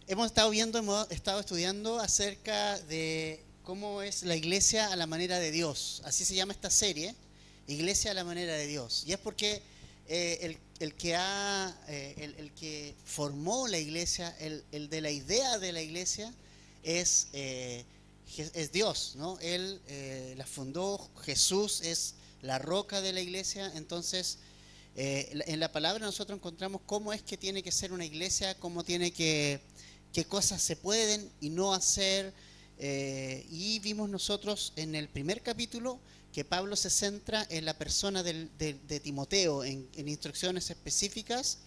Hemos estado estudiando acerca de cómo es la iglesia a la manera de Dios. Así se llama esta serie, Iglesia a la manera de Dios. Y es porque el que formó la iglesia, el de la idea de la iglesia, es, es Dios, ¿no? Él la fundó, Jesús es la roca de la iglesia. Entonces, en la palabra nosotros encontramos cómo es que tiene que ser una iglesia, cómo tiene que, qué cosas se pueden y no hacer. Y vimos nosotros en el primer capítulo que Pablo se centra en la persona de Timoteo, en instrucciones específicas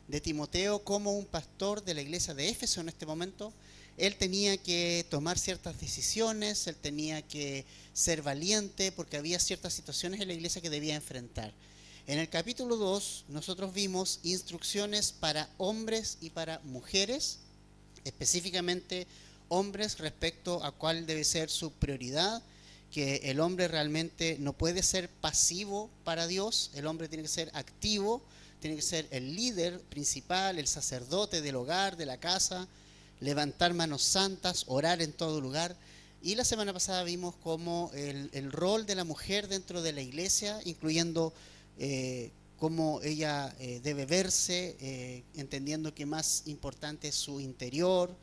de Timoteo como un pastor de la iglesia de Éfeso en este momento. Él tenía que tomar ciertas decisiones, él tenía que ser valiente porque había ciertas situaciones en la iglesia que debía enfrentar. En el capítulo 2 nosotros vimos instrucciones para hombres y para mujeres, específicamente hombres respecto a cuál debe ser su prioridad, que el hombre realmente no puede ser pasivo para Dios, el hombre tiene que ser activo, tiene que ser el líder principal, el sacerdote del hogar, de la casa, levantar manos santas, orar en todo lugar. Y la semana pasada vimos cómo el rol de la mujer dentro de la iglesia, incluyendo cómo ella debe verse, entendiendo que más importante es su interior,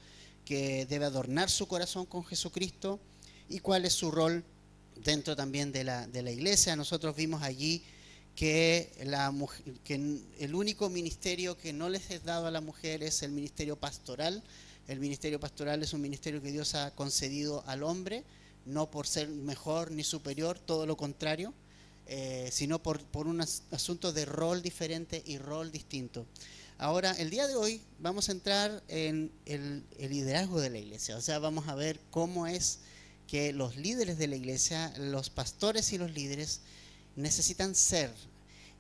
que debe adornar su corazón con Jesucristo, y cuál es su rol dentro también de la iglesia. Nosotros vimos allí que, que el único ministerio que no les es dado a la mujer es el ministerio pastoral. El ministerio pastoral es un ministerio que Dios ha concedido al hombre, no por ser mejor ni superior, todo lo contrario, sino por un asunto de rol diferente y rol distinto. Ahora, el día de hoy vamos a entrar en el liderazgo de la iglesia, o sea, vamos a ver cómo es que los líderes de la iglesia, los pastores y los líderes necesitan ser.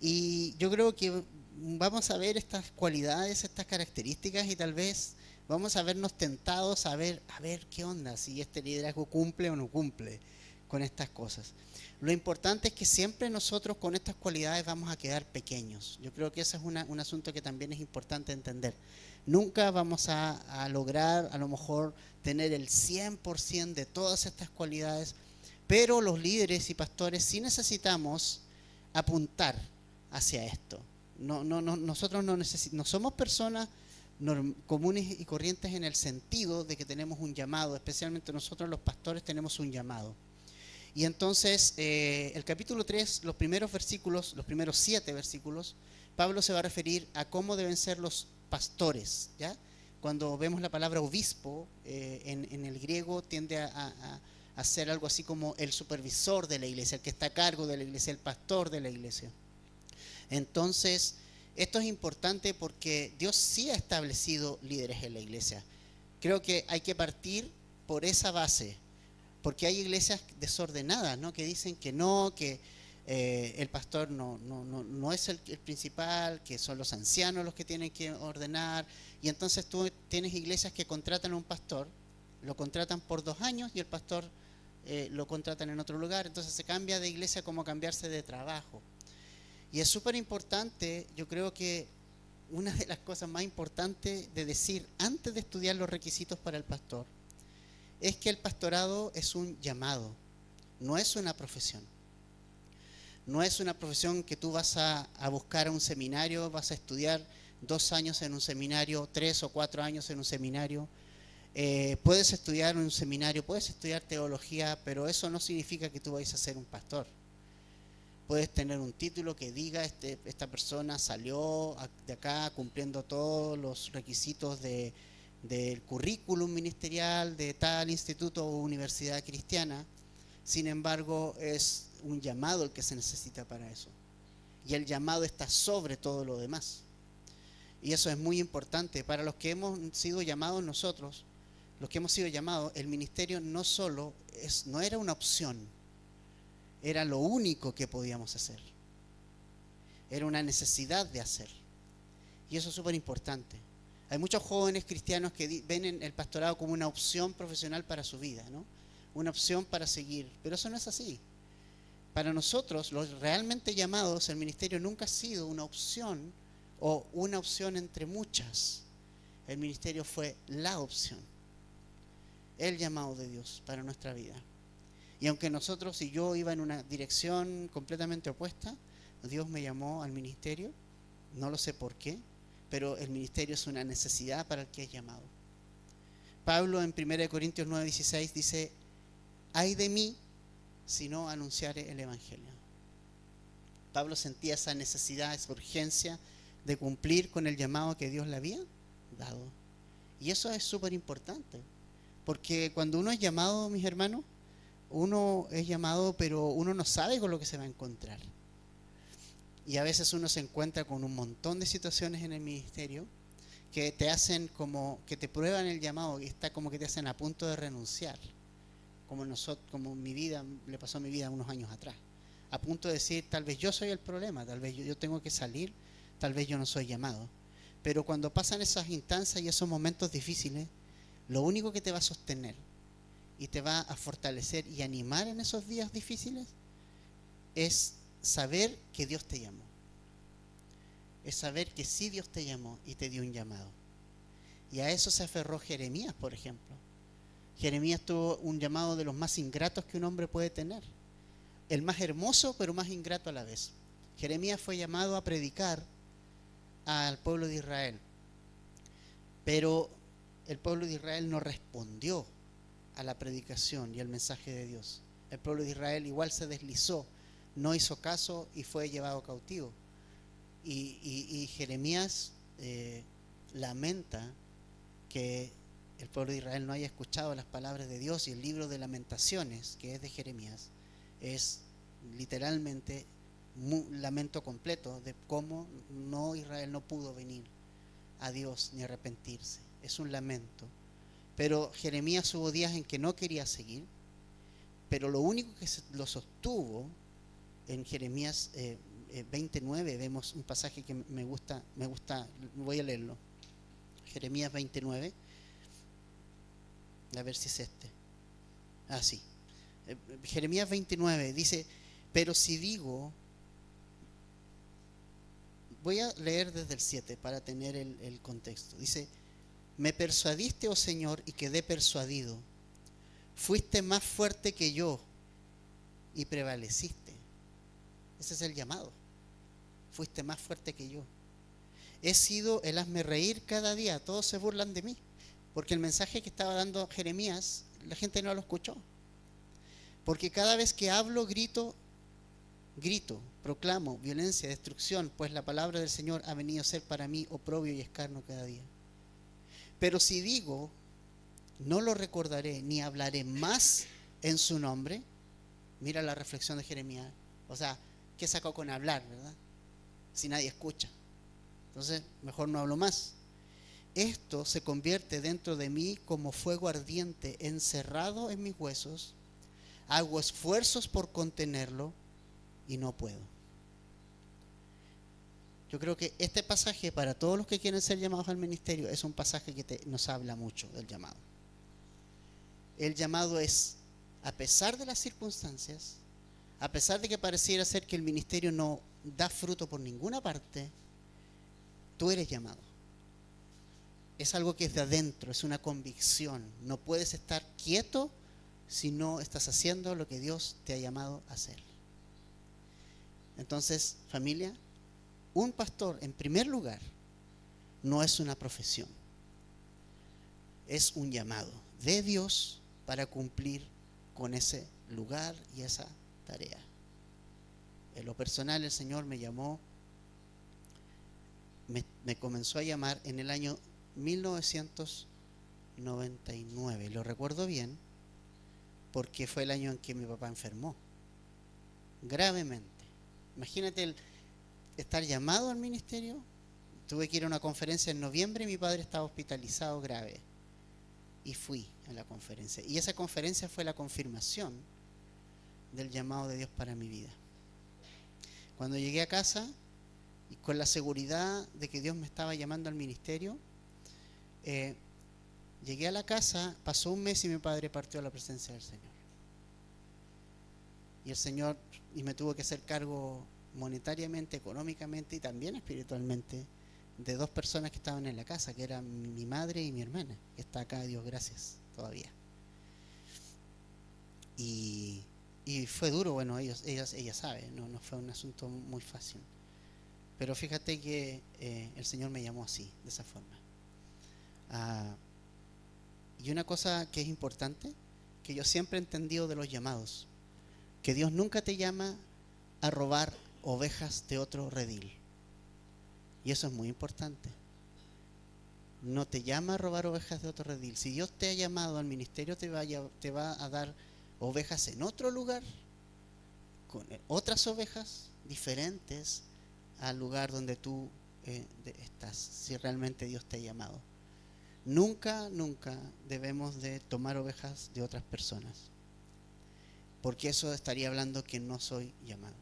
Y yo creo que vamos a ver estas cualidades, estas características, y tal vez vamos a vernos tentados a ver qué onda, si este liderazgo cumple o no cumple con estas cosas. Lo importante es que siempre nosotros con estas cualidades vamos a quedar pequeños. Yo creo que ese es un asunto que también es importante entender. Nunca vamos a lograr a lo mejor tener el 100% de todas estas cualidades, pero los líderes y pastores sí necesitamos apuntar hacia esto. Nosotros no somos personas comunes y corrientes en el sentido de que tenemos un llamado, especialmente nosotros los pastores tenemos un llamado. Y entonces el capítulo 3, los primeros versículos, los primeros 7 versículos, Pablo se va a referir a cómo deben ser los pastores, ¿ya? Cuando vemos la palabra obispo, en el griego tiende a ser algo así como el supervisor de la iglesia, el que está a cargo de la iglesia, el pastor de la iglesia. Entonces, esto es importante porque Dios sí ha establecido líderes en la iglesia. Creo que hay que partir por esa base, porque hay iglesias desordenadas, ¿no? Que dicen que no, que el pastor no es el principal, que son los ancianos los que tienen que ordenar. Y entonces tú tienes iglesias que contratan a un pastor, lo contratan por 2 años y el pastor lo contratan en otro lugar. Entonces se cambia de iglesia como cambiarse de trabajo. Y es súper importante, yo creo que una de las cosas más importantes de decir antes de estudiar los requisitos para el pastor es que el pastorado es un llamado, no es una profesión. No es una profesión que tú vas a buscar a un seminario, vas a estudiar 2 años en un seminario, 3 o 4 años en un seminario. Puedes estudiar en un seminario, puedes estudiar teología, pero eso no significa que tú vayas a ser un pastor. Puedes tener un título que diga esta persona salió de acá cumpliendo todos los requisitos del currículum ministerial de tal instituto o universidad cristiana. Sin embargo, es un llamado el que se necesita para eso. Y el llamado está sobre todo lo demás. Y eso es muy importante. Para los que hemos sido llamados nosotros, los que hemos sido llamados, el ministerio no era una opción, era lo único que podíamos hacer. Era una necesidad de hacer. Y eso es súper importante. Hay muchos jóvenes cristianos que ven el pastorado como una opción profesional para su vida, ¿no? Una opción para seguir. Pero eso no es así. Para nosotros, los realmente llamados, el ministerio nunca ha sido una opción o una opción entre muchas. El ministerio fue la opción, el llamado de Dios para nuestra vida. Y aunque nosotros y yo iba en una dirección completamente opuesta, Dios me llamó al ministerio. No lo sé por qué, pero el ministerio es una necesidad para el que es llamado. Pablo en 1 Corintios 9:16 dice: ay de mí si no anunciare el evangelio. Pablo sentía esa necesidad, esa urgencia de cumplir con el llamado que Dios le había dado. Y eso es súper importante, porque cuando uno es llamado, mis hermanos, uno es llamado, pero uno no sabe con lo que se va a encontrar. Y a veces uno se encuentra con un montón de situaciones en el ministerio que te hacen como, que te prueban el llamado, y está como que te hacen a punto de renunciar. Como mi vida, le pasó a mi vida unos años atrás. A punto de decir, tal vez yo soy el problema, tal vez yo tengo que salir, tal vez yo no soy llamado. Pero cuando pasan esas instancias y esos momentos difíciles, lo único que te va a sostener y te va a fortalecer y animar en esos días difíciles es saber que Dios te llamó. Es saber que sí, Dios te llamó y te dio un llamado. Y a eso se aferró Jeremías, por ejemplo. Jeremías tuvo un llamado de los más ingratos que un hombre puede tener. El más hermoso, pero más ingrato a la vez. Jeremías fue llamado a predicar al pueblo de Israel. Pero el pueblo de Israel no respondió a la predicación y al mensaje de Dios. El pueblo de Israel igual se deslizó, no hizo caso y fue llevado cautivo. Y Jeremías lamenta que el pueblo de Israel no haya escuchado las palabras de Dios, y el libro de Lamentaciones, que es de Jeremías, es literalmente un lamento completo de cómo Israel no pudo venir a Dios ni arrepentirse. Es un lamento. Pero Jeremías hubo días en que no quería seguir, pero lo único que lo sostuvo en Jeremías 29, vemos un pasaje que me gusta, voy a leerlo. Jeremías 29, a ver si es este. Sí. Jeremías 29 dice: pero si digo, voy a leer desde el 7 para tener el contexto. Dice: me persuadiste, oh Señor, y quedé persuadido. Fuiste más fuerte que yo y prevaleciste. Ese es el llamado. Fuiste más fuerte que yo. He sido el hazme reír cada día. Todos se burlan de mí, porque el mensaje que estaba dando Jeremías, la gente no lo escuchó. Porque cada vez que hablo, grito, proclamo violencia, destrucción, pues la palabra del Señor ha venido a ser para mí oprobio y escarnio cada día. Pero si digo, no lo recordaré ni hablaré más en su nombre. Mira la reflexión de Jeremías. O sea, ¿qué sacó con hablar, verdad? Si nadie escucha. Entonces, mejor no hablo más. Esto se convierte dentro de mí como fuego ardiente encerrado en mis huesos. Hago esfuerzos por contenerlo y no puedo. Yo creo que este pasaje, para todos los que quieren ser llamados al ministerio, es un pasaje que nos habla mucho del llamado. El llamado es, a pesar de las circunstancias, a pesar de que pareciera ser que el ministerio no da fruto por ninguna parte, tú eres llamado. Es algo que es de adentro, es una convicción. No puedes estar quieto si no estás haciendo lo que Dios te ha llamado a hacer. Entonces, familia, un pastor, en primer lugar, no es una profesión. Es un llamado de Dios para cumplir con ese lugar y esa tarea. En lo personal, el Señor me llamó, me comenzó a llamar en el año 1999. Lo recuerdo bien porque fue el año en que mi papá enfermó gravemente. Imagínate estar llamado al ministerio. Tuve que ir a una conferencia en noviembre y mi padre estaba hospitalizado grave. Y fui a la conferencia. Y esa conferencia fue la confirmación del llamado de Dios para mi vida. Cuando llegué a casa, y con la seguridad de que Dios me estaba llamando al ministerio, llegué a la casa, pasó un mes y mi padre partió a la presencia del Señor. Y el Señor me tuvo que hacer cargo monetariamente, económicamente y también espiritualmente de dos personas que estaban en la casa, que eran mi madre y mi hermana, que está acá, Dios gracias, todavía. Y, y fue duro, bueno, ella sabe, no fue un asunto muy fácil. Pero fíjate que el Señor me llamó así, de esa forma. Ah, y una cosa que es importante, que yo siempre he entendido de los llamados, que Dios nunca te llama a robar ovejas de otro redil. Y eso es muy importante. No te llama a robar ovejas de otro redil. Si Dios te ha llamado al ministerio, te va a dar ovejas en otro lugar, con otras ovejas diferentes al lugar donde tú estás, si realmente Dios te ha llamado. Nunca debemos de tomar ovejas de otras personas, porque eso estaría hablando que no soy llamado.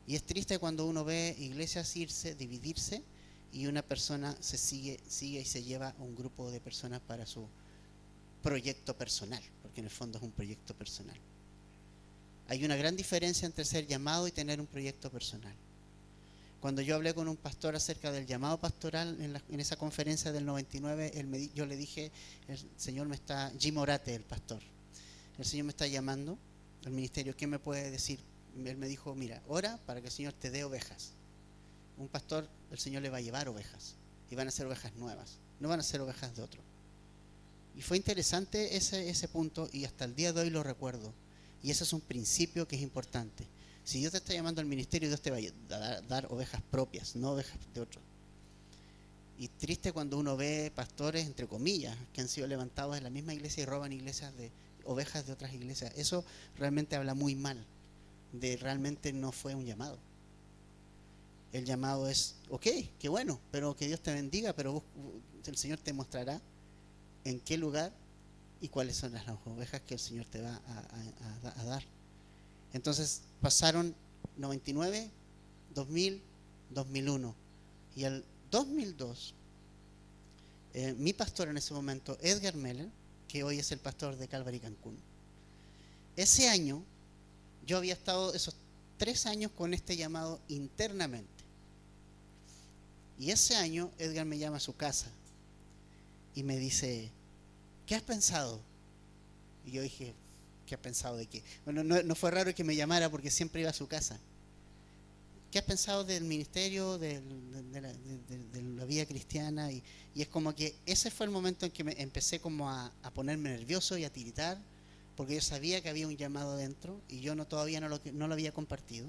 Y es triste cuando uno ve iglesias dividirse, y una persona sigue y se lleva a un grupo de personas para su proyecto personal, porque en el fondo es un proyecto personal. Hay una gran diferencia entre ser llamado y tener un proyecto personal. Cuando yo hablé con un pastor acerca del llamado pastoral en esa conferencia del 99, yo le dije, Jim Orate, el pastor, el Señor me está llamando al ministerio, ¿qué me puede decir? Él me dijo, mira, ora para que el Señor te dé ovejas. Un pastor, el Señor le va a llevar ovejas, y van a ser ovejas nuevas, no van a ser ovejas de otro. Y fue interesante ese punto, y hasta el día de hoy lo recuerdo. Y ese es un principio que es importante. Si Dios te está llamando al ministerio, Dios te va a dar ovejas propias, no ovejas de otros. Y triste cuando uno ve pastores, entre comillas, que han sido levantados en la misma iglesia y roban ovejas de otras iglesias. Eso realmente habla muy mal, de realmente no fue un llamado. El llamado es, ok, qué bueno, pero que Dios te bendiga, pero el Señor te mostrará en qué lugar y cuáles son las ovejas que el Señor te va a dar. Entonces pasaron 99, 2000, 2001, y al 2002 mi pastor en ese momento, Edgar Meller, que hoy es el pastor de Calvary Cancún, ese año yo había estado esos 3 años con este llamado internamente, y ese año Edgar me llama a su casa y me dice, ¿qué has pensado? Y yo dije, ¿qué has pensado de qué? Bueno, no fue raro que me llamara porque siempre iba a su casa. ¿Qué has pensado del ministerio, de la vida cristiana? Y es como que ese fue el momento en que me empecé como a ponerme nervioso y a tiritar, porque yo sabía que había un llamado dentro y yo todavía no lo había compartido.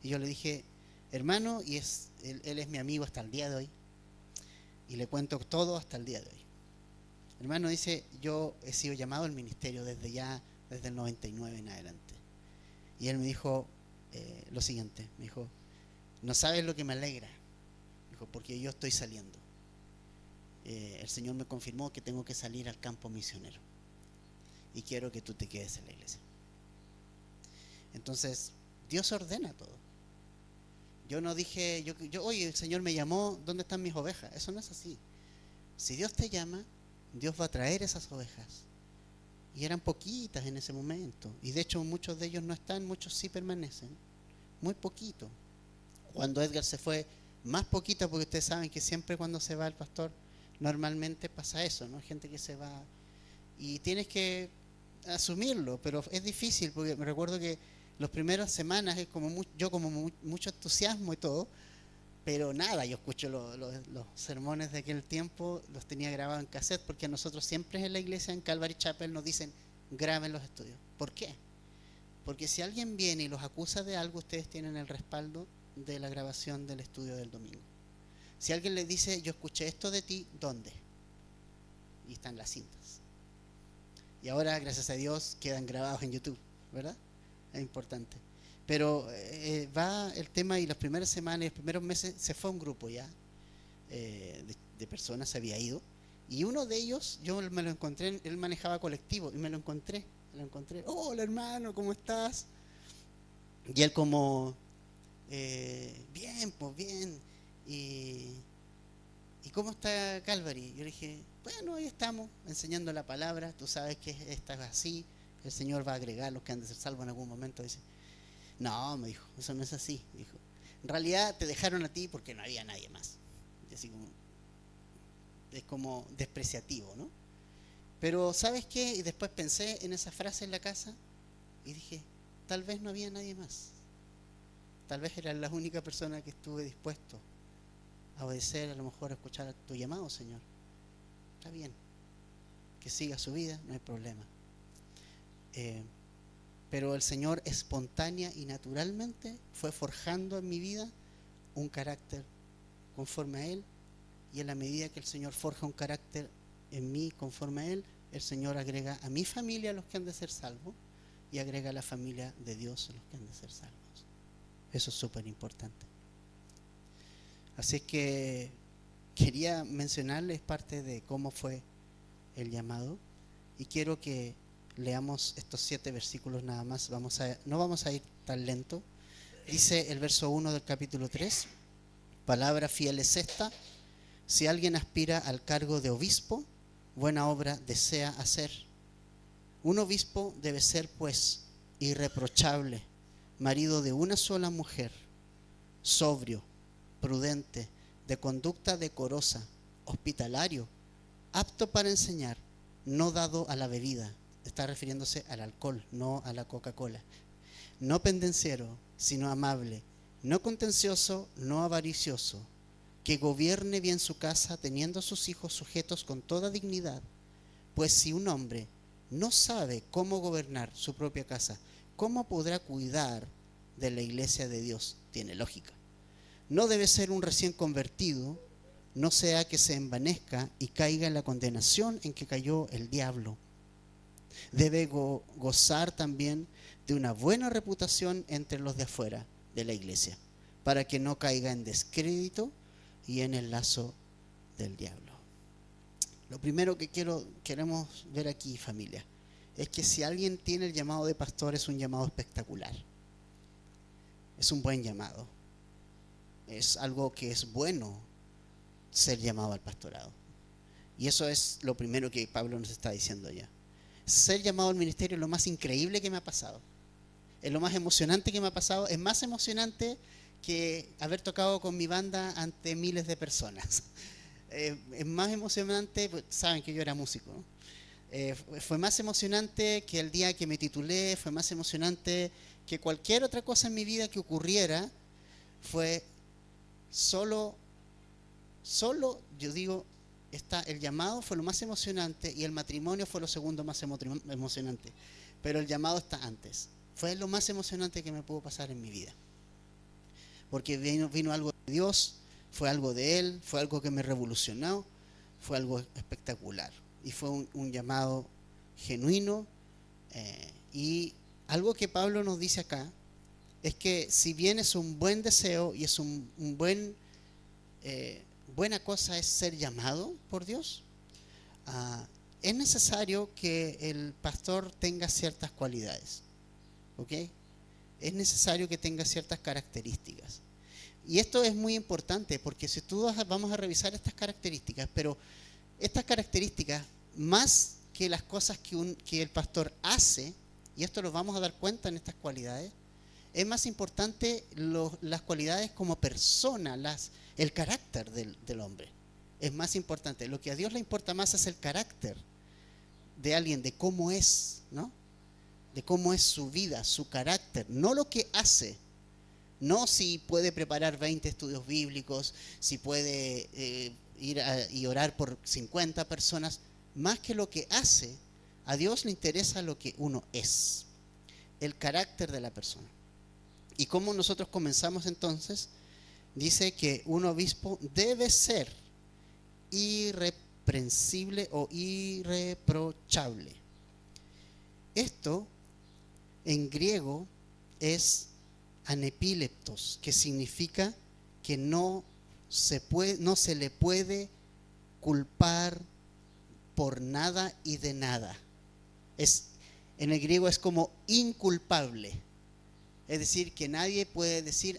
Y yo le dije, hermano, y él es mi amigo hasta el día de hoy, y le cuento todo hasta el día de hoy. Hermano, dice, yo he sido llamado al ministerio desde el 99 en adelante. Y él me dijo lo siguiente, me dijo, no sabes lo que me alegra, dijo, porque yo estoy saliendo. El Señor me confirmó que tengo que salir al campo misionero y quiero que tú te quedes en la iglesia. Entonces, Dios ordena todo. Yo no dije, oye, el Señor me llamó, ¿dónde están mis ovejas? Eso no es así. Si Dios te llama, Dios va a traer esas ovejas. Y eran poquitas en ese momento. Y de hecho muchos de ellos no están, muchos sí permanecen. Muy poquito. Cuando Edgar se fue, más poquito, porque ustedes saben que siempre cuando se va el pastor, normalmente pasa eso, ¿no? Hay gente que se va y tienes que asumirlo, pero es difícil, porque me recuerdo que las primeras semanas es como mucho entusiasmo y todo, pero nada, yo escucho los sermones de aquel tiempo, los tenía grabados en cassette, porque a nosotros siempre en la iglesia, en Calvary Chapel, nos dicen, graben los estudios. ¿Por qué? Porque si alguien viene y los acusa de algo, ustedes tienen el respaldo de la grabación del estudio del domingo. Si alguien le dice, yo escuché esto de ti, ¿dónde? Y están las cintas. Y ahora, gracias a Dios, quedan grabados en YouTube, ¿verdad? Es importante. Pero va el tema, y las primeras semanas y los primeros meses se fue un grupo ya de personas, se había ido, y uno de ellos yo me lo encontré, él manejaba colectivo y me lo encontré, hola hermano, ¿cómo estás? Y él como bien, pues bien, y ¿cómo está Calvary? Yo le dije, bueno, ahí estamos enseñando la palabra, tú sabes que esta es así, el Señor va a agregar los que han de ser salvos en algún momento. Dice, no, me dijo, eso no es así. Dijo, en realidad te dejaron a ti porque no había nadie más. así como, es como despreciativo, ¿no? Pero ¿sabes qué? Y después pensé en esa frase en la casa y dije, tal vez no había nadie más. Tal vez era la única persona que estuve dispuesto a obedecer, a lo mejor a escuchar tu llamado, Señor. Está bien, que siga su vida, no hay problema. Pero el Señor espontánea y naturalmente fue forjando en mi vida un carácter conforme a Él, y en la medida que el Señor forja un carácter en mí conforme a Él, el Señor agrega a mi familia a los que han de ser salvos y agrega a la familia de Dios a los que han de ser salvos. Eso es súper importante. Así que quería mencionarles parte de cómo fue el llamado, y quiero que leamos estos 7 versículos nada más. No vamos a ir tan lento. Dice el verso 1 del capítulo 3, palabra fiel es esta: si alguien aspira al cargo de obispo, buena obra desea hacer. Un obispo debe ser, pues, irreprochable, marido de una sola mujer, sobrio, prudente, de conducta decorosa, hospitalario, apto para enseñar, no dado a la bebida. Está refiriéndose al alcohol, no a la Coca-Cola. No pendenciero, sino amable, no contencioso, no avaricioso, que gobierne bien su casa, teniendo a sus hijos sujetos con toda dignidad. Pues si un hombre no sabe cómo gobernar su propia casa, ¿cómo podrá cuidar de la iglesia de Dios? Tiene lógica. No debe ser un recién convertido, no sea que se envanezca y caiga en la condenación en que cayó el diablo. Debe gozar también de una buena reputación entre los de afuera de la iglesia, para que no caiga en descrédito y en el lazo del diablo. Lo primero que queremos ver aquí, familia, es que si alguien tiene el llamado de pastor, es un llamado espectacular. Es un buen llamado. Es algo que es bueno ser llamado al pastorado. Y eso es lo primero que Pablo nos está diciendo allá. Ser llamado al ministerio es lo más increíble que me ha pasado. Es lo más emocionante que me ha pasado. Es más emocionante que haber tocado con mi banda ante miles de personas. Es más emocionante, pues, saben que yo era músico, ¿no? Fue más emocionante que el día que me titulé, fue más emocionante que cualquier otra cosa en mi vida que ocurriera. Fue solo yo digo, el llamado fue lo más emocionante y el matrimonio fue lo segundo más emocionante, pero el llamado está antes. Fue lo más emocionante que me pudo pasar en mi vida, porque vino algo de Dios, fue algo de Él, fue algo que me revolucionó, fue algo espectacular, y fue un llamado genuino. Y algo que Pablo nos dice acá es que si bien es un buen deseo y es buena cosa es ser llamado por Dios, es necesario que el pastor tenga ciertas cualidades, ¿ok? Es necesario que tenga ciertas características. Y esto es muy importante porque si vamos a revisar estas características, pero estas características, más que las cosas que el pastor hace, y esto lo vamos a dar cuenta en estas cualidades, es más importante las cualidades como persona, el carácter del hombre. Es más importante. Lo que a Dios le importa más es el carácter de alguien, de cómo es, ¿no? De cómo es su vida, su carácter, no lo que hace. No si puede preparar 20 estudios bíblicos, si puede ir y orar por 50 personas. Más que lo que hace, a Dios le interesa lo que uno es, el carácter de la persona. ¿Y cómo nosotros comenzamos entonces? Dice que un obispo debe ser irreprensible o irreprochable. Esto en griego es anepileptos, que significa que no se le puede culpar por nada y de nada. En el griego es como inculpable. Es decir, que nadie puede decir,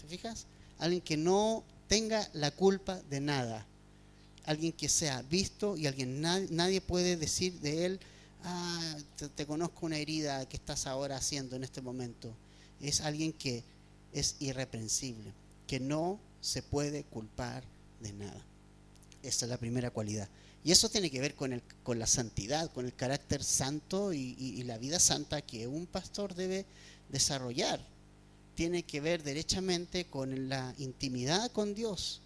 ¿te fijas? Alguien que no tenga la culpa de nada. Alguien que sea visto y nadie puede decir de él, te conozco una herida que estás ahora haciendo en este momento. Es alguien que es irreprensible, que no se puede culpar de nada. Esa es la primera cualidad. Y eso tiene que ver con la santidad, con el carácter santo y la vida santa que un pastor debe desarrollar. Tiene que ver derechamente con la intimidad con Dios.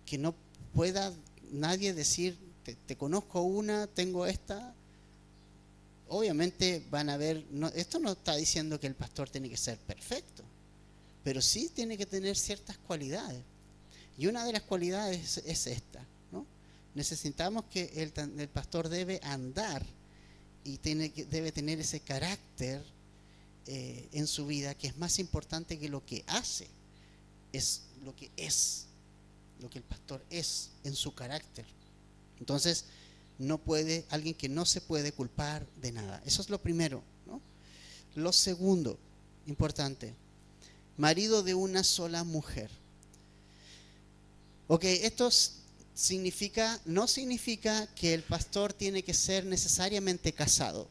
Que no pueda nadie decir, te conozco una, tengo esta. Obviamente van a ver, esto no está diciendo que el pastor tiene que ser perfecto, pero sí tiene que tener ciertas cualidades. Y una de las cualidades es esta, ¿no? Necesitamos que el pastor debe andar y debe tener ese carácter en su vida, que es más importante que lo que hace, es lo que es, lo que el pastor es en su carácter. Entonces, alguien que no se puede culpar de nada. Eso es lo primero, ¿no? Lo segundo, importante, marido de una sola mujer. Ok, esto no significa que el pastor tiene que ser necesariamente casado,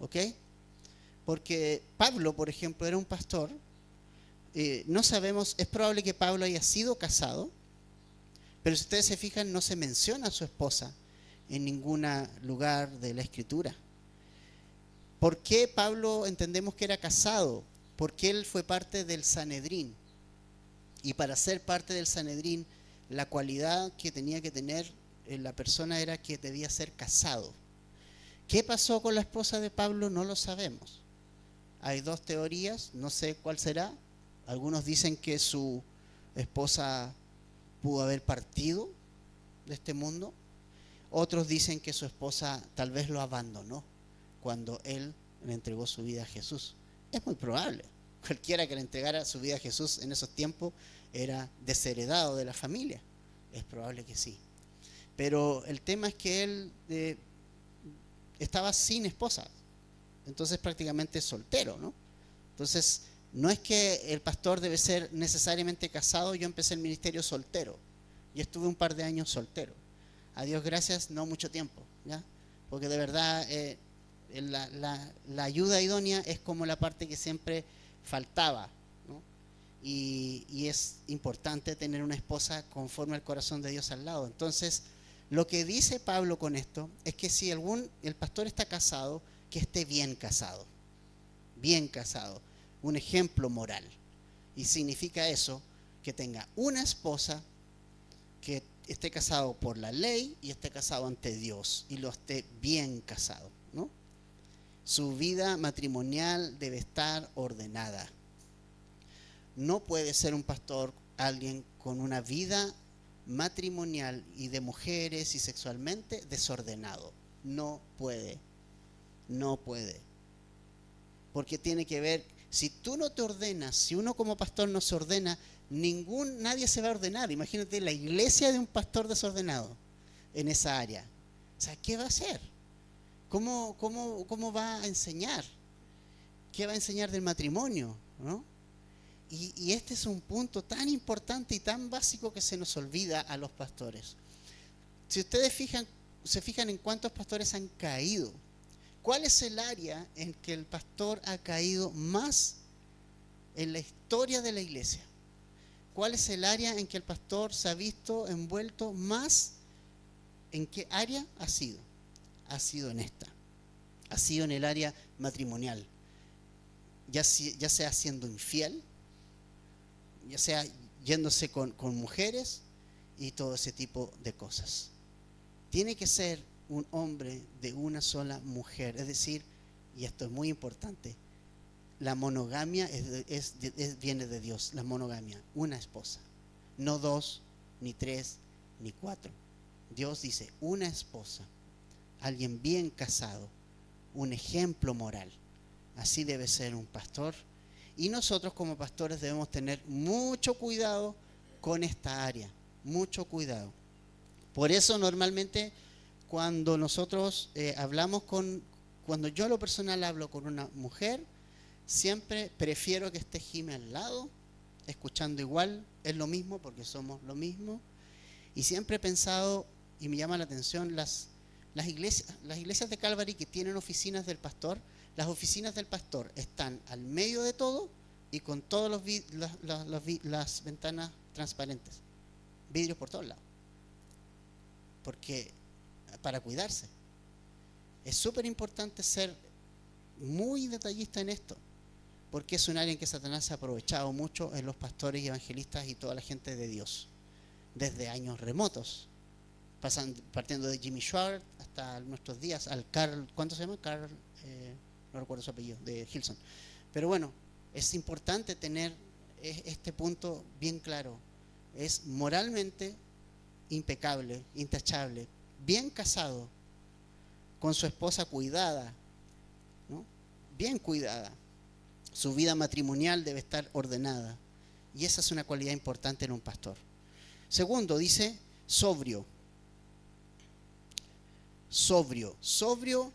¿ok? Porque Pablo, por ejemplo, era un pastor. No sabemos, es probable que Pablo haya sido casado, pero si ustedes se fijan, no se menciona a su esposa en ningún lugar de la Escritura. ¿Por qué Pablo entendemos que era casado? Porque él fue parte del Sanedrín. Y para ser parte del Sanedrín, la cualidad que tenía que tener la persona era que debía ser casado. ¿Qué pasó con la esposa de Pablo? No lo sabemos. Hay dos teorías, no sé cuál será. Algunos dicen que su esposa pudo haber partido de este mundo. Otros dicen que su esposa tal vez lo abandonó cuando él le entregó su vida a Jesús. Es muy probable. Cualquiera que le entregara su vida a Jesús en esos tiempos era desheredado de la familia. Es probable que sí. Pero el tema es que él estaba sin esposa. Entonces prácticamente soltero, ¿no? Entonces no es que el pastor debe ser necesariamente casado. Yo empecé el ministerio soltero y estuve un par de años soltero. A Dios gracias, no mucho tiempo, ¿ya? Porque de verdad la ayuda idónea es como la parte que siempre faltaba, ¿no? Y es importante tener una esposa conforme al corazón de Dios al lado. Entonces, lo que dice Pablo con esto es que si el pastor está casado, que esté bien casado, un ejemplo moral. Y significa eso, que tenga una esposa, que esté casado por la ley y esté casado ante Dios y lo esté bien casado, ¿no? Su vida matrimonial debe estar ordenada. No puede ser un pastor alguien con una vida matrimonial y de mujeres y sexualmente desordenado. No puede. Porque tiene que ver, si tú no te ordenas, si uno como pastor no se ordena, nadie se va a ordenar. Imagínate la iglesia de un pastor desordenado en esa área. O sea, ¿qué va a hacer? ¿Cómo va a enseñar? ¿Qué va a enseñar del matrimonio? ¿No? Y este es un punto tan importante y tan básico que se nos olvida a los pastores. Si ustedes se fijan en cuántos pastores han caído, ¿cuál es el área en que el pastor ha caído más en la historia de la iglesia? ¿Cuál es el área en que el pastor se ha visto envuelto más? ¿En qué área ha sido? Ha sido en esta. Ha sido en el área matrimonial. Ya sea siendo infiel, ya sea yéndose con mujeres y todo ese tipo de cosas. Tiene que ser un hombre de una sola mujer. Es decir, y esto es muy importante, la monogamia viene de Dios. La monogamia, una esposa, no 2, ni 3, ni 4. Dios dice una esposa, alguien bien casado, un ejemplo moral. Así debe ser un pastor. Y nosotros como pastores debemos tener mucho cuidado con esta área, mucho cuidado. Por eso normalmente cuando nosotros cuando yo a lo personal hablo con una mujer, siempre prefiero que esté Jimé al lado, escuchando igual, es lo mismo porque somos lo mismo. Y siempre he pensado, y me llama la atención, las iglesias de Calvary que tienen oficinas del pastor, las oficinas del pastor están al medio de todo y con todas las ventanas transparentes, vidrios por todos lados, porque para cuidarse. Es súper importante ser muy detallista en esto, porque es un área en que Satanás se ha aprovechado mucho en los pastores y evangelistas y toda la gente de Dios, desde años remotos, partiendo de Jimmy Schwartz hasta nuestros días, al Carl, ¿cuánto se llama? Carl, no recuerdo su apellido, de Hilson. Pero bueno, es importante tener este punto bien claro. Es moralmente impecable, intachable, bien casado, con su esposa cuidada, ¿no? Bien cuidada. Su vida matrimonial debe estar ordenada. Y esa es una cualidad importante en un pastor. Segundo, dice sobrio. Sobrio. Sobrio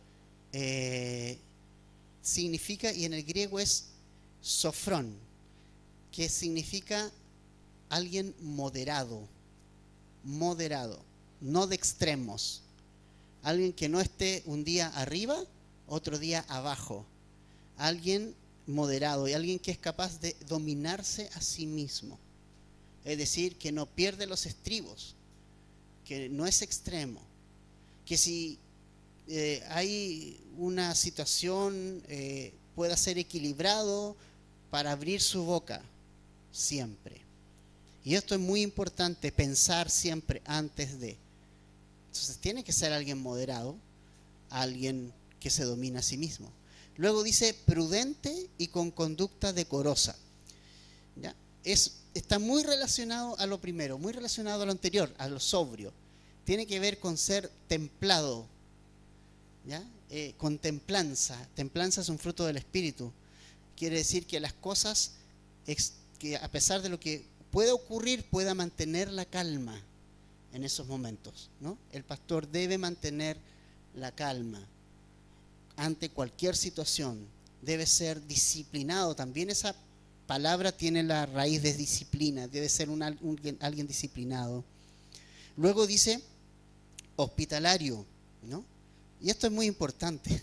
significa, y en el griego es sofrón, que significa alguien moderado, no de extremos. Alguien que no esté un día arriba, otro día abajo. Alguien moderado y alguien que es capaz de dominarse a sí mismo. Es decir, que no pierde los estribos, que no es extremo. Que si hay una situación, pueda ser equilibrado para abrir su boca siempre. Y esto es muy importante, pensar siempre antes de. Entonces tiene que ser alguien moderado, alguien que se domina a sí mismo. Luego dice prudente y con conducta decorosa. ¿Ya? Está muy relacionado a lo primero, muy relacionado a lo anterior, a lo sobrio. Tiene que ver con ser templado, ¿ya? Con templanza. Templanza es un fruto del Espíritu. Quiere decir que las cosas, que a pesar de lo que pueda ocurrir, pueda mantener la calma en esos momentos, ¿no? El pastor debe mantener la calma ante cualquier situación. Debe ser disciplinado. También esa palabra tiene la raíz de disciplina. Debe ser alguien disciplinado. Luego dice hospitalario, ¿no? Y esto es muy importante,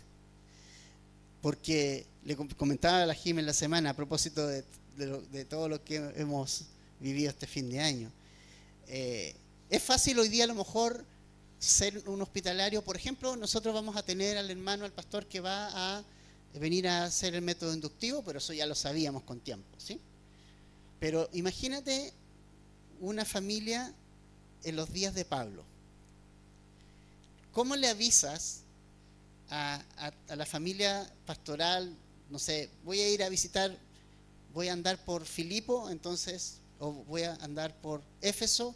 porque le comentaba a la Jim en la semana a propósito de todo lo que hemos vivido este fin de año. Es fácil hoy día a lo mejor ser un hospitalario. Por ejemplo, nosotros vamos a tener al hermano, al pastor que va a venir a hacer el método inductivo, pero eso ya lo sabíamos con tiempo, ¿sí? Pero imagínate una familia en los días de Pablo. ¿Cómo le avisas a la familia pastoral? No sé, voy a ir a visitar, voy a andar por Filipo, entonces, o voy a andar por Éfeso,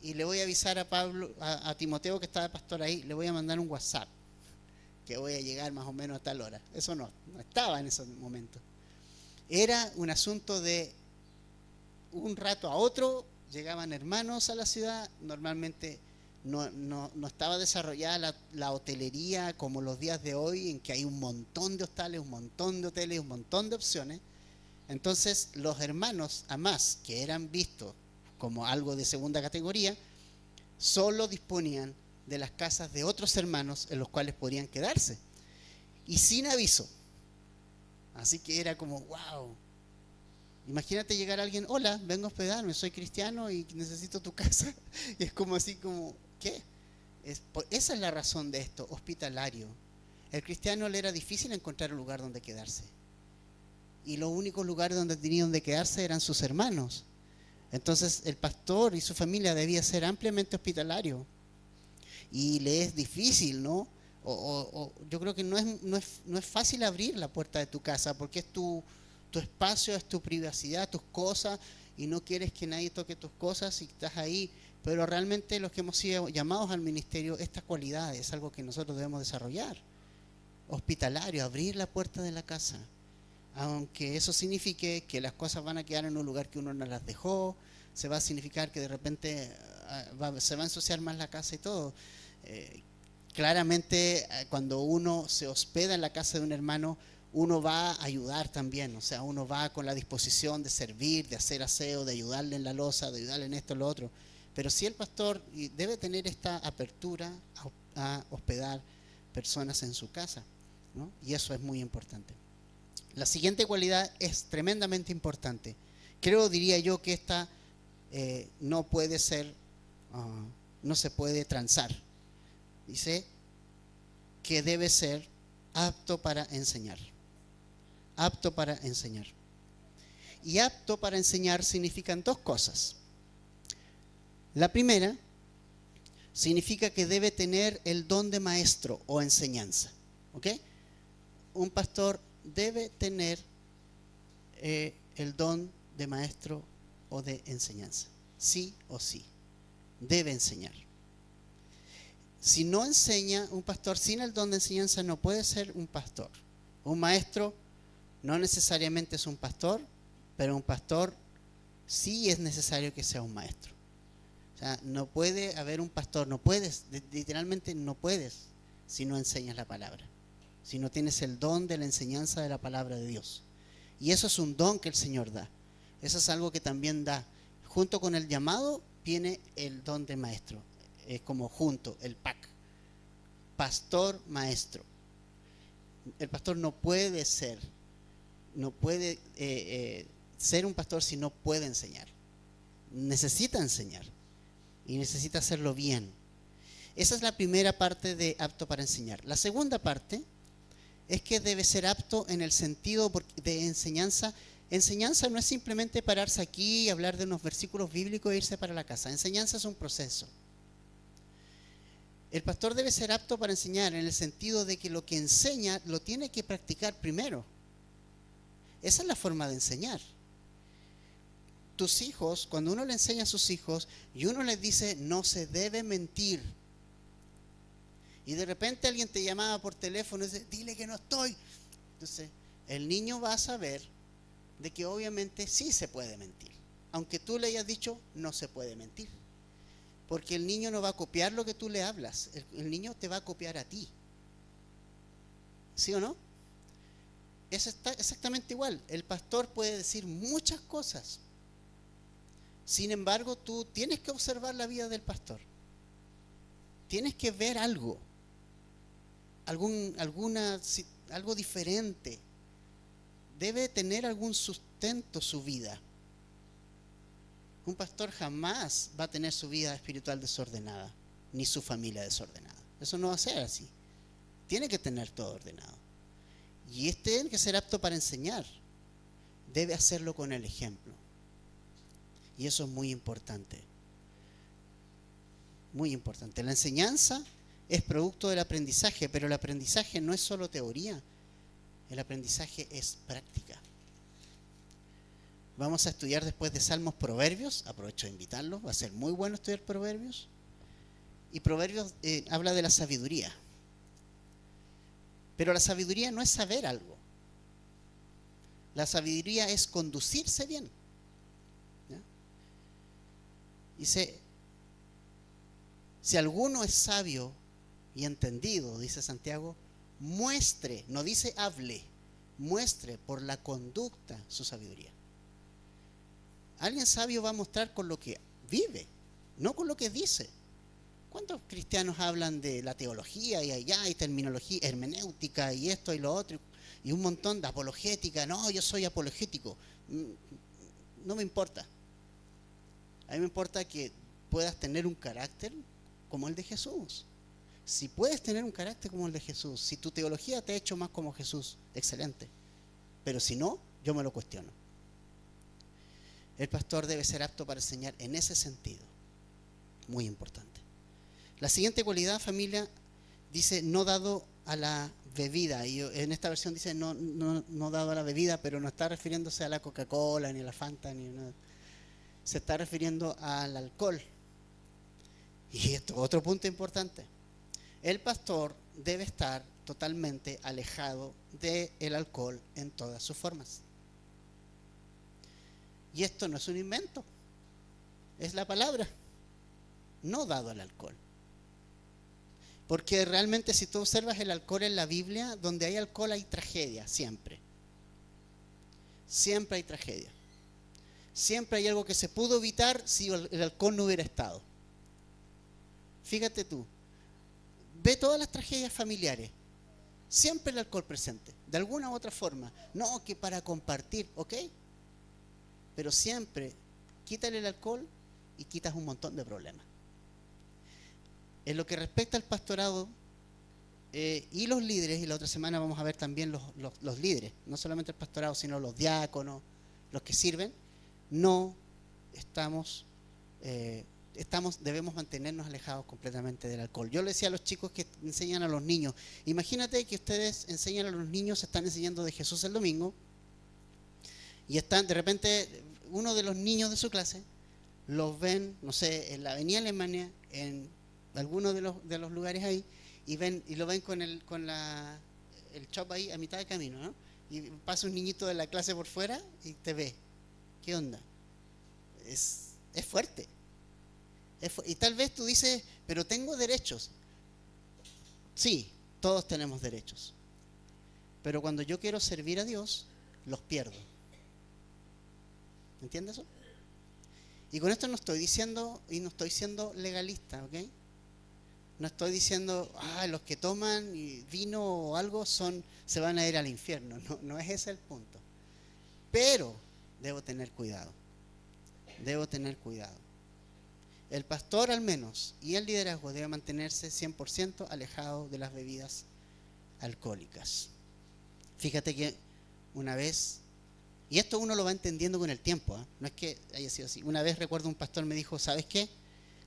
y le voy a avisar a Pablo, a Timoteo que está de pastor ahí, le voy a mandar un WhatsApp, que voy a llegar más o menos a tal hora. Eso no estaba en esos momentos. Era un asunto de un rato a otro, llegaban hermanos a la ciudad. Normalmente no estaba desarrollada la hotelería como los días de hoy, en que hay un montón de hostales, un montón de hoteles, un montón de opciones. Entonces los hermanos, además, que eran vistos como algo de segunda categoría, solo disponían de las casas de otros hermanos en los cuales podrían quedarse, y sin aviso. Así que era como, wow. Imagínate llegar a alguien, hola, vengo a hospedarme, soy cristiano y necesito tu casa. Y es como así como, ¿qué? Esa es la razón de esto, hospitalario. El cristiano le era difícil encontrar un lugar donde quedarse. Y los únicos lugares donde tenían donde quedarse eran sus hermanos. Entonces el pastor y su familia debía ser ampliamente hospitalario. Y le es difícil, ¿no? Yo creo que no es fácil abrir la puerta de tu casa, porque es tu espacio, es tu privacidad, tus cosas, y no quieres que nadie toque tus cosas y estás ahí. Pero realmente los que hemos sido llamados al ministerio, estas cualidades es algo que nosotros debemos desarrollar. Hospitalario, abrir la puerta de la casa. Aunque eso signifique que las cosas van a quedar en un lugar que uno no las dejó, se va a significar que de repente se va a ensuciar más la casa y todo. Claramente cuando uno se hospeda en la casa de un hermano, uno va a ayudar también, o sea, uno va con la disposición de servir, de hacer aseo, de ayudarle en la loza, de ayudarle en esto, en lo otro. Pero sí el pastor debe tener esta apertura a hospedar personas en su casa, ¿no? Y eso es muy importante. La siguiente cualidad es tremendamente importante. Diría yo que esta no puede ser, no se puede transar. Dice que debe ser apto para enseñar. Apto para enseñar. Y apto para enseñar significan dos cosas. La primera significa que debe tener el don de maestro o enseñanza. ¿Ok? Un pastor debe tener el don de maestro o de enseñanza. Sí o sí. Debe enseñar. Si no enseña, un pastor sin el don de enseñanza no puede ser un pastor. Un maestro no necesariamente es un pastor, pero un pastor sí es necesario que sea un maestro. O sea, no puede haber un pastor, no puedes, literalmente no puedes si no enseñas la palabra, si no tienes el don de la enseñanza de la palabra de Dios. Y eso es un don que el Señor da. Eso es algo que también da. Junto con el llamado viene el don de maestro. Es como junto, el pack. Pastor, maestro. El pastor no puede ser un pastor si no puede enseñar. Necesita enseñar y necesita hacerlo bien. Esa es la primera parte de apto para enseñar. La segunda parte es que debe ser apto en el sentido de enseñanza. Enseñanza no es simplemente pararse aquí y hablar de unos versículos bíblicos e irse para la casa. Enseñanza es un proceso. El pastor debe ser apto para enseñar en el sentido de que lo que enseña lo tiene que practicar primero. Esa es la forma de enseñar. Tus hijos, cuando uno le enseña a sus hijos y uno les dice no se debe mentir, y de repente alguien te llamaba por teléfono y dice dile que no estoy, entonces el niño va a saber de que obviamente sí se puede mentir, aunque tú le hayas dicho no se puede mentir, porque el niño no va a copiar lo que tú le hablas, el niño te va a copiar a ti. ¿Sí o no? Es exactamente igual. El pastor puede decir muchas cosas. Sin embargo, tú tienes que observar la vida del pastor. Tienes que ver algo. Algo diferente. Debe tener algún sustento su vida. Un pastor jamás va a tener su vida espiritual desordenada, ni su familia desordenada. Eso no va a ser así. Tiene que tener todo ordenado. Y tiene que ser apto para enseñar. Debe hacerlo con el ejemplo. Y eso es muy importante. Muy importante. La enseñanza es producto del aprendizaje, pero el aprendizaje no es solo teoría. El aprendizaje es práctica. Vamos a estudiar después de Salmos Proverbios. Aprovecho de invitarlos. Va a ser muy bueno estudiar Proverbios. Y Proverbios habla de la sabiduría. Pero la sabiduría no es saber algo. La sabiduría es conducirse bien. ¿Ya? Dice, si alguno es sabio y entendido, dice Santiago, muestre, no dice hable, muestre por la conducta su sabiduría. Alguien sabio va a mostrar con lo que vive, no con lo que dice. ¿Cuántos cristianos hablan de la teología y allá y terminología, hermenéutica y esto y lo otro y un montón de apologética? No, yo soy apologético. No me importa. A mí me importa que puedas tener un carácter como el de Jesús. Si puedes tener un carácter como el de Jesús, si tu teología te ha hecho más como Jesús, excelente. Pero si no, yo me lo cuestiono. El pastor debe ser apto para enseñar en ese sentido. Muy importante. La siguiente cualidad, familia, dice no dado a la bebida. Y en esta versión dice no dado a la bebida, pero no está refiriéndose a la Coca-Cola, ni a la Fanta, ni nada. Se está refiriendo al alcohol. Y esto, otro punto importante. El pastor debe estar totalmente alejado del alcohol en todas sus formas. Y esto no es un invento. Es la palabra. No dado al alcohol. Porque realmente si tú observas el alcohol en la Biblia, donde hay alcohol hay tragedia, siempre. Siempre hay tragedia. Siempre hay algo que se pudo evitar si el alcohol no hubiera estado. Fíjate tú, ve todas las tragedias familiares. Siempre el alcohol presente, de alguna u otra forma. No, que para compartir, ¿ok? Pero siempre, quítale el alcohol y quitas un montón de problemas. En lo que respecta al pastorado y los líderes, y la otra semana vamos a ver también los líderes, no solamente el pastorado, sino los diáconos, los que sirven, no debemos mantenernos alejados completamente del alcohol. Yo le decía a los chicos que enseñan a los niños, imagínate que ustedes enseñan a los niños, están enseñando de Jesús el domingo, y están, de repente, uno de los niños de su clase, los ven, no sé, en la avenida Alemania, en algunos de los lugares ahí, y lo ven con el chop ahí a mitad de camino, ¿no? Y pasa un niñito de la clase por fuera y te ve. ¿Qué onda? Es fuerte. Y tal vez tú dices, pero tengo derechos. Sí, todos tenemos derechos. Pero cuando yo quiero servir a Dios, los pierdo. ¿Entiendes eso? Y con esto no estoy diciendo, y no estoy siendo legalista, ¿ok? No estoy diciendo, los que toman vino o algo se van a ir al infierno. No, no es ese el punto. Pero debo tener cuidado. Debo tener cuidado. El pastor al menos y el liderazgo debe mantenerse 100% alejado de las bebidas alcohólicas. Fíjate que una vez, y esto uno lo va entendiendo con el tiempo, no es que haya sido así. Una vez recuerdo un pastor me dijo, ¿sabes qué?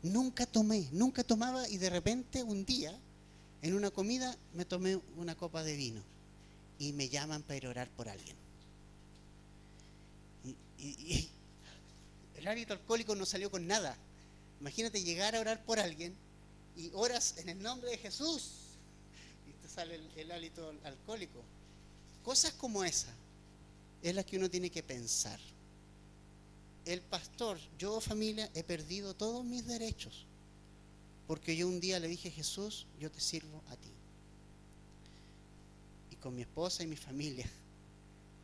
Nunca tomaba, y de repente un día en una comida me tomé una copa de vino y me llaman para ir a orar por alguien. Y el hábito alcohólico no salió con nada. Imagínate llegar a orar por alguien y oras en el nombre de Jesús y te sale el hálito alcohólico. Cosas como esa es las que uno tiene que pensar. El pastor, yo familia, he perdido todos mis derechos porque yo un día le dije, Jesús, yo te sirvo a ti. Y con mi esposa y mi familia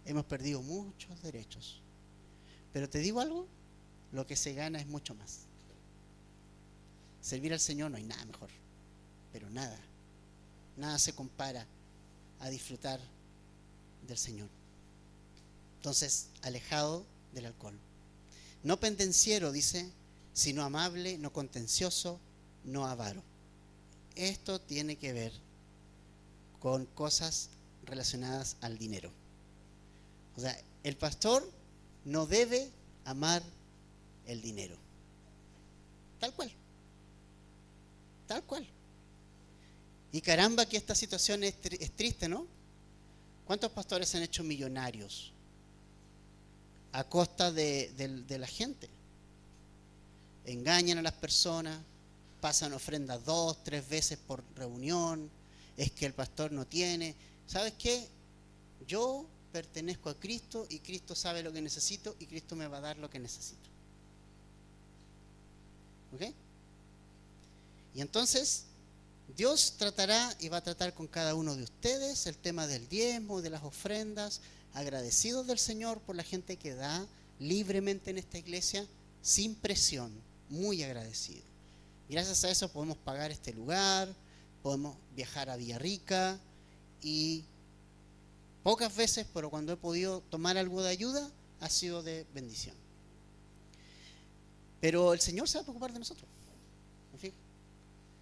hemos perdido muchos derechos. Pero te digo algo, lo que se gana es mucho más. Servir al Señor no hay nada mejor, pero nada se compara a disfrutar del Señor. Entonces, alejado del alcohol. No pendenciero, dice, sino amable, no contencioso, no avaro. Esto tiene que ver con cosas relacionadas al dinero. O sea, el pastor no debe amar el dinero. Tal cual. Tal cual. Y caramba que esta situación es triste, ¿no? ¿Cuántos pastores se han hecho millonarios a costa de la gente? Engañan a las personas, pasan ofrendas 2, 3 veces por reunión, es que el pastor no tiene. ¿Sabes qué? Yo pertenezco a Cristo y Cristo sabe lo que necesito y Cristo me va a dar lo que necesito. ¿Ok? Y entonces Dios tratará y va a tratar con cada uno de ustedes el tema del diezmo, de las ofrendas, agradecidos del Señor por la gente que da libremente en esta iglesia, sin presión, muy agradecidos. Gracias a eso podemos pagar este lugar, podemos viajar a Villarrica y pocas veces, pero cuando he podido tomar algo de ayuda, ha sido de bendición. Pero el Señor se va a preocupar de nosotros. ¿Me fijo?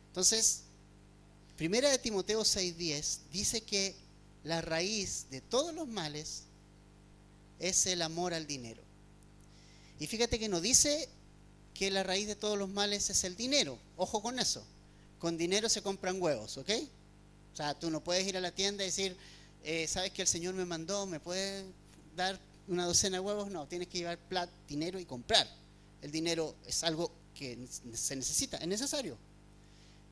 Entonces, Primera de Timoteo 6:10 dice que la raíz de todos los males es el amor al dinero. Y fíjate que no dice que la raíz de todos los males es el dinero. Ojo con eso. Con dinero se compran huevos, ¿ok? O sea, tú no puedes ir a la tienda y decir, ¿sabes que el Señor me mandó? ¿Me puede dar una docena de huevos? No, tienes que llevar plata, dinero y comprar. El dinero es algo que se necesita, es necesario.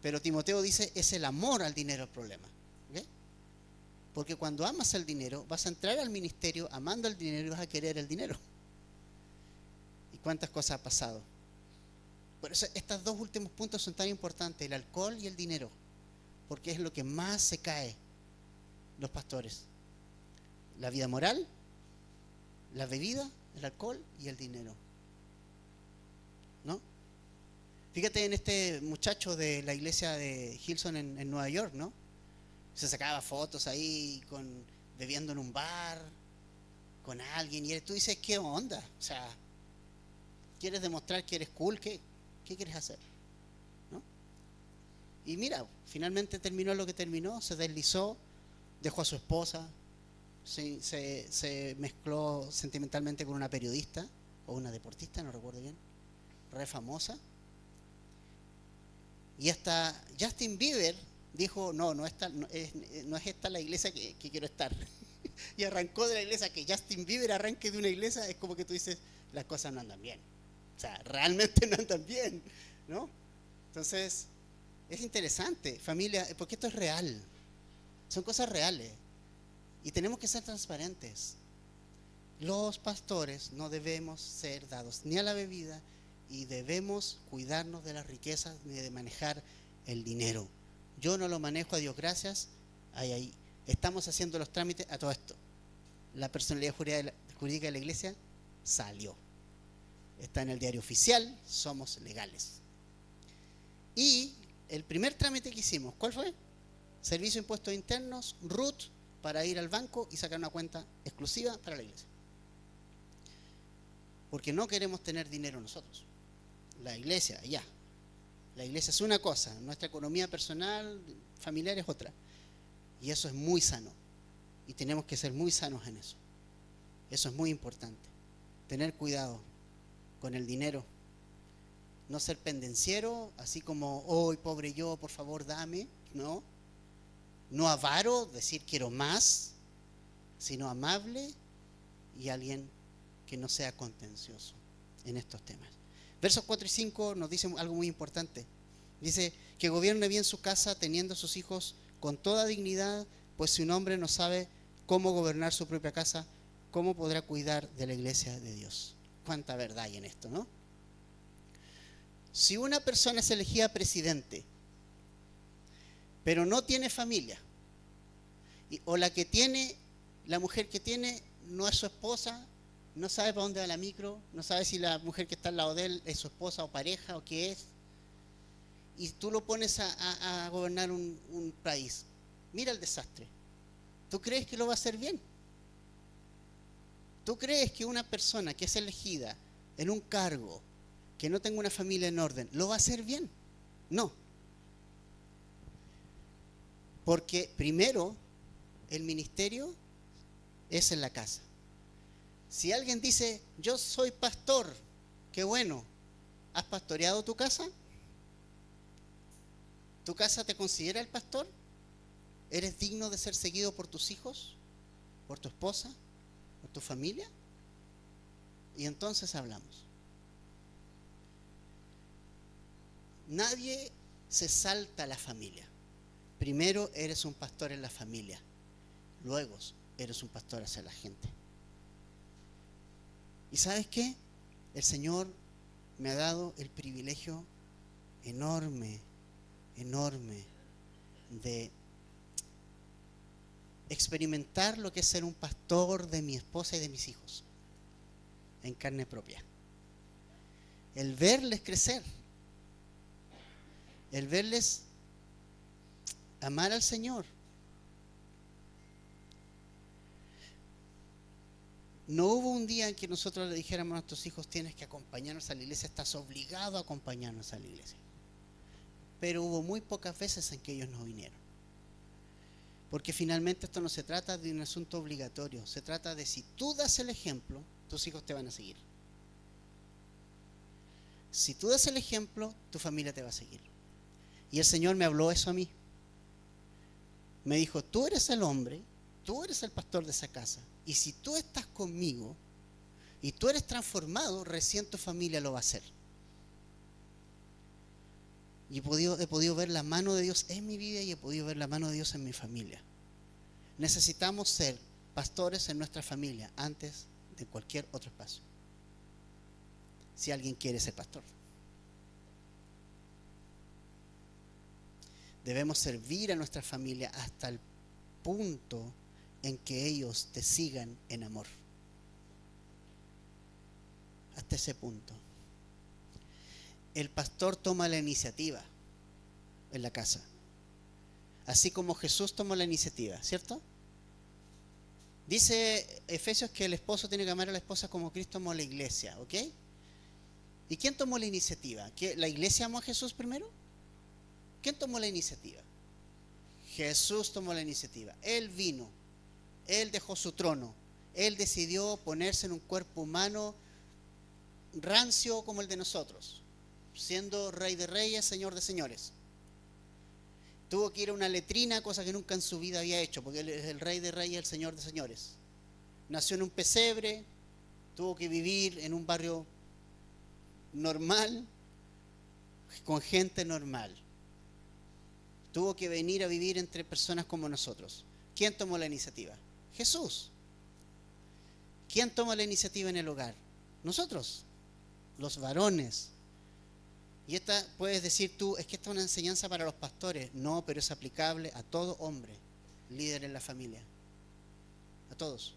Pero Timoteo dice, es el amor al dinero el problema. ¿Okay? Porque cuando amas el dinero, vas a entrar al ministerio amando el dinero y vas a querer el dinero. ¿Y cuántas cosas ha pasado? Por eso estos dos últimos puntos son tan importantes, el alcohol y el dinero. Porque es lo que más se cae los pastores. La vida moral, la bebida, el alcohol y el dinero. ¿No? Fíjate en este muchacho de la iglesia de Hillsong en Nueva York, ¿no? Se sacaba fotos ahí bebiendo en un bar con alguien y tú dices, ¿qué onda? O sea, ¿Quieres demostrar que eres cool? ¿Qué quieres hacer? ¿No? Y mira, finalmente terminó lo que terminó, se deslizó, dejó a su esposa, se mezcló sentimentalmente con una periodista o una deportista, no recuerdo bien, re famosa. Y hasta Justin Bieber dijo, no es esta la iglesia que quiero estar. Y arrancó de la iglesia. Que Justin Bieber arranque de una iglesia es como que tú dices, las cosas no andan bien. O sea, realmente no andan bien, ¿no? Entonces, es interesante, familia, porque esto es real. Son cosas reales. Y tenemos que ser transparentes. Los pastores no debemos ser dados ni a la bebida y debemos cuidarnos de las riquezas ni de manejar el dinero. Yo no lo manejo, a Dios gracias. Ahí. Estamos haciendo los trámites a todo esto. La personalidad jurídica de la iglesia salió. Está en el diario oficial, somos legales. Y el primer trámite que hicimos, ¿cuál fue? Servicio de Impuestos Internos, RUT, para ir al banco y sacar una cuenta exclusiva para la iglesia. Porque no queremos tener dinero nosotros. La iglesia, ya. La iglesia es una cosa, nuestra economía personal, familiar es otra. Y eso es muy sano. Y tenemos que ser muy sanos en eso. Eso es muy importante. Tener cuidado con el dinero. No ser pendenciero, así como, oh, pobre yo, por favor, dame. No. No avaro, decir quiero más, sino amable y alguien que no sea contencioso en estos temas. Versos 4 y 5 nos dicen algo muy importante. Dice que gobierne bien su casa teniendo a sus hijos con toda dignidad, pues si un hombre no sabe cómo gobernar su propia casa, ¿cómo podrá cuidar de la iglesia de Dios? Cuánta verdad hay en esto, ¿no? Si una persona es elegida presidente, pero no tiene familia, o la mujer que tiene no es su esposa, no sabe para dónde va la micro, no sabe si la mujer que está al lado de él es su esposa o pareja o qué es, y tú lo pones a gobernar un país, mira el desastre. ¿Tú crees que lo va a hacer bien? ¿Tú crees que una persona que es elegida en un cargo, que no tenga una familia en orden, lo va a hacer bien? No. Porque primero, el ministerio es en la casa. Si alguien dice, yo soy pastor, qué bueno, ¿has pastoreado tu casa? ¿Tu casa te considera el pastor? ¿Eres digno de ser seguido por tus hijos? ¿Por tu esposa? ¿Por tu familia? Y entonces hablamos. Nadie se salta a la familia. Primero eres un pastor en la familia, luego eres un pastor hacia la gente. ¿Y sabes qué? El Señor me ha dado el privilegio enorme de experimentar lo que es ser un pastor de mi esposa y de mis hijos en carne propia. El verles crecer, el verles amar al Señor. No hubo un día en que nosotros le dijéramos a nuestros hijos, tienes que acompañarnos a la iglesia, estás obligado a acompañarnos a la iglesia. Pero hubo muy pocas veces en que ellos no vinieron. Porque finalmente esto no se trata de un asunto obligatorio, se trata de si tú das el ejemplo, tus hijos te van a seguir. Si tú das el ejemplo, tu familia te va a seguir. Y el Señor me habló eso a mí. Me dijo, tú eres el hombre, tú eres el pastor de esa casa. Y si tú estás conmigo y tú eres transformado, recién tu familia lo va a hacer. Y he podido ver la mano de Dios en mi vida y he podido ver la mano de Dios en mi familia. Necesitamos ser pastores en nuestra familia antes de cualquier otro espacio. Si alguien quiere ser pastor. Debemos servir a nuestra familia hasta el punto en que ellos te sigan en amor. Hasta ese punto. El pastor toma la iniciativa en la casa. Así como Jesús tomó la iniciativa, ¿cierto? Dice Efesios que el esposo tiene que amar a la esposa como Cristo amó a la iglesia, ¿ok? ¿Y quién tomó la iniciativa? ¿La iglesia amó a Jesús primero? ¿Quién tomó la iniciativa? Jesús tomó la iniciativa. Él vino, Él dejó su trono, Él decidió ponerse en un cuerpo humano rancio como el de nosotros, siendo Rey de Reyes, Señor de Señores. Tuvo que ir a una letrina, cosa que nunca en su vida había hecho, porque Él es el Rey de Reyes, el Señor de Señores. Nació en un pesebre, tuvo que vivir en un barrio normal, con gente normal. Tuvo que venir a vivir entre personas como nosotros. ¿Quién tomó la iniciativa? Jesús. ¿Quién toma la iniciativa en el hogar? Nosotros, los varones. Y esta puedes decir tú, es que esta es una enseñanza para los pastores. No, pero es aplicable a todo hombre, líder en la familia. A todos.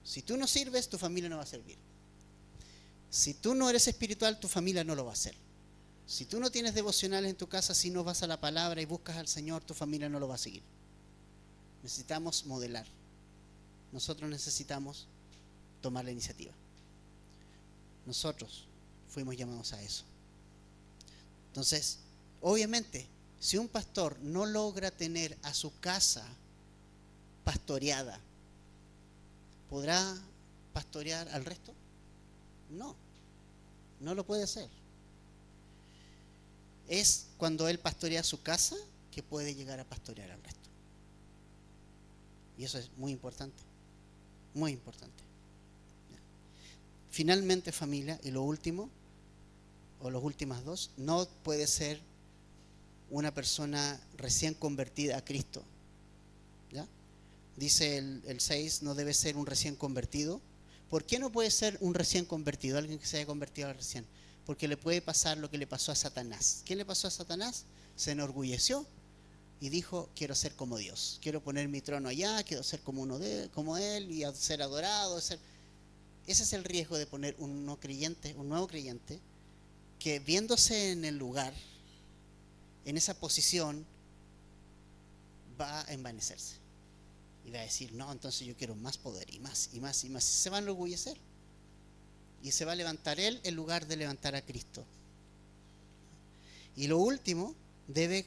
Si tú no sirves, tu familia no va a servir. Si tú no eres espiritual, tu familia no lo va a hacer. Si tú no tienes devocionales en tu casa, si no vas a la palabra y buscas al Señor, tu familia no lo va a seguir. Necesitamos modelar. Nosotros necesitamos tomar la iniciativa. Nosotros fuimos llamados a eso. Entonces, obviamente, si un pastor no logra tener a su casa pastoreada, ¿podrá pastorear al resto? No, no lo puede hacer. Es cuando él pastorea su casa que puede llegar a pastorear al resto. Y eso es muy importante, muy importante. Finalmente, familia, y lo último, o las últimas dos, no puede ser una persona recién convertida a Cristo. ¿Ya? Dice el 6, no debe ser un recién convertido. ¿Por qué no puede ser un recién convertido, alguien que se haya convertido recién? Porque le puede pasar lo que le pasó a Satanás. ¿Qué le pasó a Satanás? Se enorgulleció y dijo, quiero ser como Dios, quiero poner mi trono allá, quiero ser como él y ser adorado. Ese es el riesgo de poner un nuevo creyente, que viéndose en el lugar, en esa posición, va a envanecerse. Y va a decir, no, entonces yo quiero más poder y más y más y más. Se va a enorgullecer. Y se va a levantar él en lugar de levantar a Cristo. Y lo último, debe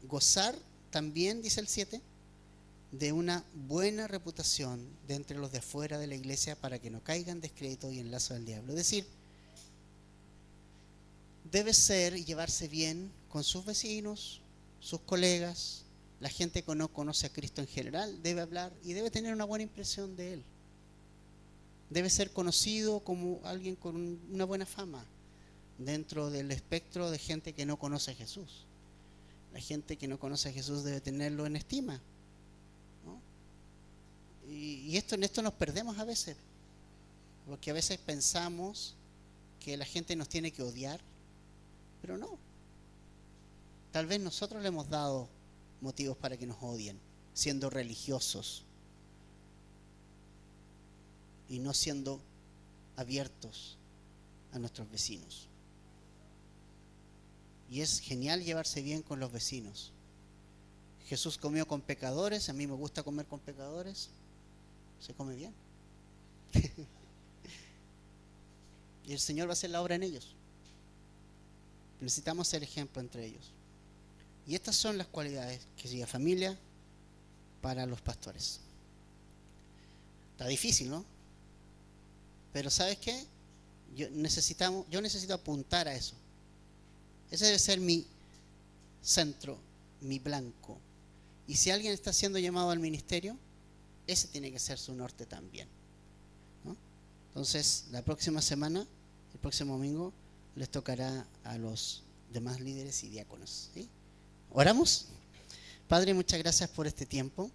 gozar también, dice el 7, de una buena reputación de entre los de afuera de la iglesia para que no caigan en descrédito y en lazo del diablo. Es decir, debe ser y llevarse bien con sus vecinos, sus colegas, la gente que no conoce a Cristo en general, debe hablar y debe tener una buena impresión de él. Debe ser conocido como alguien con una buena fama dentro del espectro de gente que no conoce a Jesús. La gente que no conoce a Jesús debe tenerlo en estima, ¿no? Y en esto nos perdemos a veces, porque a veces pensamos que la gente nos tiene que odiar, pero no. Tal vez nosotros le hemos dado motivos para que nos odien, siendo religiosos y no siendo abiertos a nuestros vecinos. Y es genial llevarse bien con los vecinos. Jesús comió con pecadores, a mí me gusta comer con pecadores, se come bien. Y el Señor va a hacer la obra en ellos. Necesitamos ser ejemplo entre ellos. Y estas son las cualidades que sigue familia para los pastores. Está difícil, ¿no? Pero ¿sabes qué? Yo necesito apuntar a eso. Ese debe ser mi centro, mi blanco. Y si alguien está siendo llamado al ministerio, ese tiene que ser su norte también, ¿no? Entonces, la próxima semana, el próximo domingo, les tocará a los demás líderes y diáconos, ¿sí? ¿Oramos? Padre, muchas gracias por este tiempo.